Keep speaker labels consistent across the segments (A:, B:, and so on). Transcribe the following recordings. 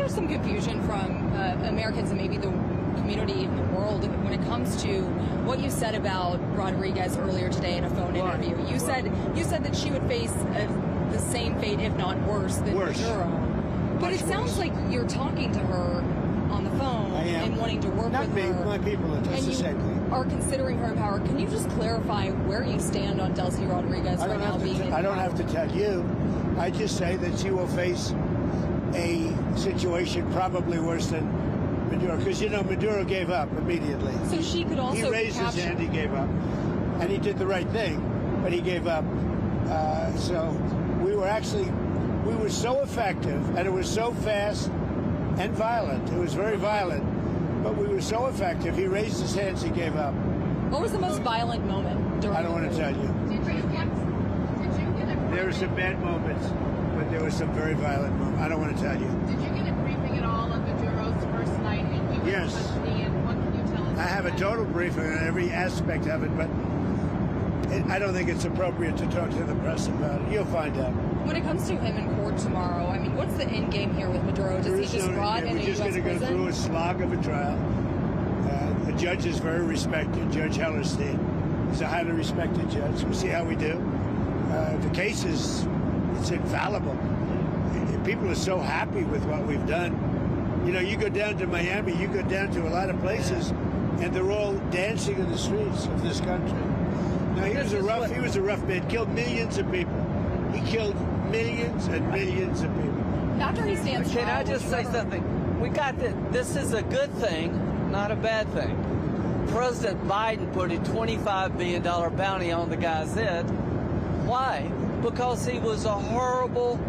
A: there's some confusion from Americans and maybe the community in the world when it comes to what you said about Rodriguez earlier today in a phone interview. You said that she would face the same fate, if not worse, than Maduro. But it sounds like you're talking to her on the phone and wanting to work with her.
B: My people are just the same thing.
A: Are considering her in power. Can you just clarify where you stand on Delcy Rodriguez right now being in power?
B: I don't have to tell you. I just say that she will face a situation probably worse than Maduro, because you know Maduro gave up immediately.
A: So she could also
B: he raised his hand, he gave up, and he did the right thing, but he gave up. So we were so effective, and it was so fast and violent. It was very violent, but we were so effective. He raised his hands, he gave up.
A: What was the most violent moment during?
B: I don't want to tell you. There were some bad moments, but there was some very violent moments. I don't want to tell you.
C: Did you get a briefing at all on Maduro's first night in U.S. custody, and what can you tell us?
B: I have a total briefing on every aspect of it, but I don't think it's appropriate to talk to the press about it. You'll find out.
A: When it comes to him in court tomorrow, I mean, what's the end game here with Maduro? Does he just rot in a U.S. prison? We're just going to go through a slog of a trial. The judge is very respected, Judge Hellerstein. He's a highly respected judge. We'll see how we do. The case it's infallible. People are so happy with what we've done. You know, you go down to Miami, you go down to a lot of places, and they're all dancing in the streets of this country. Now, he was a rough man, killed millions of people. He killed millions and millions of people. After he stands trial,
D: can I just say something? We got that. This is a good thing, not a bad thing. President Biden put a $25 billion bounty on the guy's head. Why? Because he was a horrible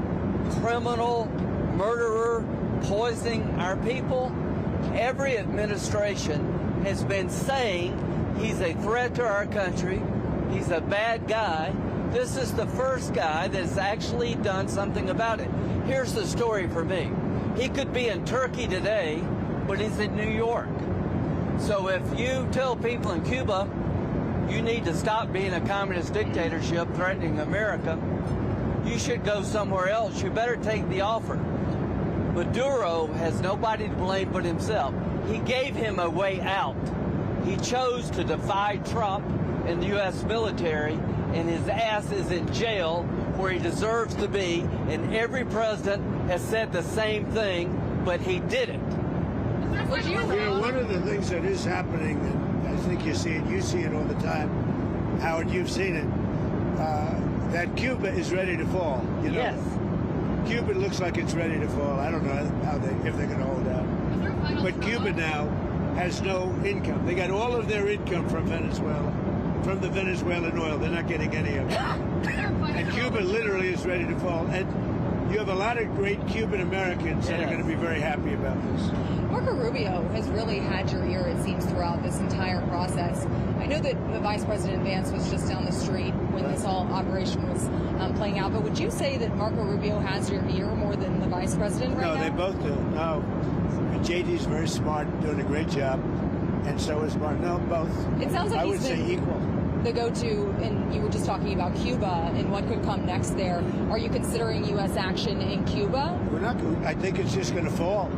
D: criminal, murderer, poisoning our people. Every administration has been saying he's a threat to our country. He's a bad guy. This is the first guy that's actually done something about it. Here's the story for me. He could be in Turkey today, but he's in New York. So if you tell people in Cuba, you need to stop being a communist dictatorship threatening America, you should go somewhere else. You better take the offer. Maduro has nobody to blame but himself. He gave him a way out. He chose to defy Trump and the U.S. military, and his ass is in jail where he deserves to be, and every president has said the same thing, but he didn't.
B: You know, one of the things that is happening, and I think you see it all the time, Howard, you've seen it, that Cuba is ready to fall. You know?
D: Yes.
B: Cuba looks like it's ready to fall. I don't know if they're going to hold out. But Cuba now has no income. They got all of their income from Venezuela, from the Venezuelan oil. They're not getting any of it. And Cuba literally is ready to fall. And you have a lot of great Cuban Americans that are going to be very happy about this.
A: Marco Rubio has really had your ear, it seems, throughout this entire process. I know that the Vice President Vance was just down the street when this whole operation was playing out, but would you say that Marco Rubio has your ear more than the Vice President right now?
B: No, they both do. No. JD's very smart, doing a great job, and so is Marco. No, both.
A: It sounds like
B: I would say equal.
A: The go-to, and you were just talking about Cuba and what could come next there. Are you considering U.S. action in Cuba?
B: We're not. I think it's just going to fall.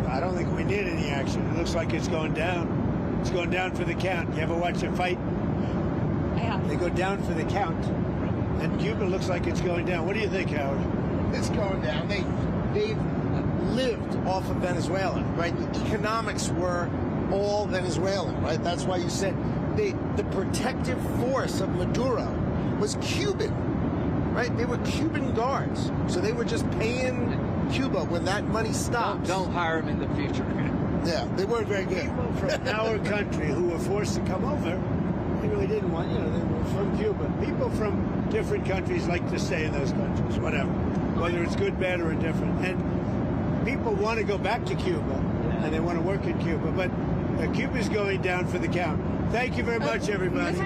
B: I don't think we need any action. It looks like it's going down. It's going down for the count. You ever watch a fight?
A: I have.
B: They go down for the count. And Cuba looks like it's going down. What do you think, Howard?
E: It's going down. They've lived off of Venezuela, right? The economics were all Venezuelan, right? That's why you said the protective force of Maduro was Cuban, right? They were Cuban guards. So they were just paying Cuba when that money stopped.
D: Don't hire him in the future.
E: Yeah, they weren't very good.
B: People from our country who were forced to come over, they really didn't want, they were from Cuba. People from different countries like to stay in those countries, whatever, whether it's good, bad, or indifferent. And people want to go back to Cuba, and they want to work in Cuba, but Cuba's going down for the count. Thank you very much, everybody.